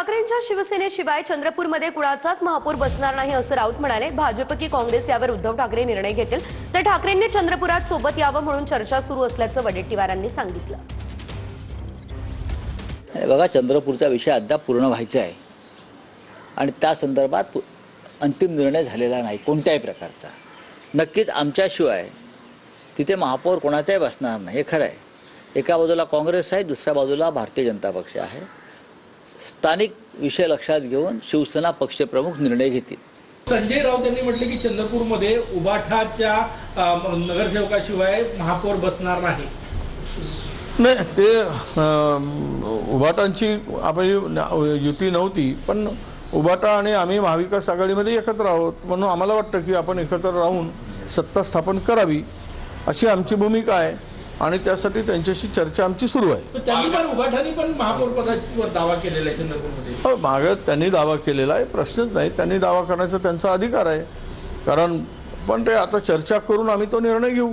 ठाकरेंच्या शिवसेनेशिवाय चंद्रपूरमध्ये कुणाचाच महापौर बसणार नाही असं राऊत म्हणाले। भाजप की काँग्रेस यावर उद्धव ठाकरे निर्णय घेतील, तर ठाकरेंनी चंद्रपुरात सोबत यावं म्हणून चर्चा सुरू असल्याचं वडेट्टीवारांनी सांगितलं। बघा, चंद्रपूरचा विषय अद्याप पूर्ण व्हायचा आहे आणि त्या संदर्भात अंतिम निर्णय झालेला नाही कोणत्याही प्रकारचा। नक्कीच आमच्याशिवाय तिथे महापौर कोणाचाही बसणार नाही हे खरं आहे। एका बाजूला काँग्रेस आहे, दुसऱ्या बाजूला भारतीय जनता पक्ष आहे। स्थानिक विषय लक्षात घेऊन शिवसेना पक्षप्रमुख निर्णय घेतील। संजय राऊत यांनी म्हटले की चंद्रपूरमध्ये उबाठाच्या नगरसेवकाशिवाय महापौर बसणार नाही। नाही, ते उबाटांची आपली युती नव्हती, पण उबाटा आणि आम्ही महाविकास आघाडीमध्ये एकत्र आहोत म्हणून आम्हाला वाटतं की आपण एकत्र राहून सत्ता स्थापन करावी अशी आमची भूमिका आहे आणि त्यासाठी त्यांच्याशी चर्चा आमची सुरू आहे। त्यांनी पण उबाठानी पण महापौर पदावर दावा केलेला आहे चंद्रपूरमध्ये। मागे त्यांनी दावा केलेला आहे, प्रश्नच नाही, त्यांनी दावा करण्याचा त्यांचा अधिकार आहे। कारण पण ते आता चर्चा करून आम्ही तो निर्णय घेऊ।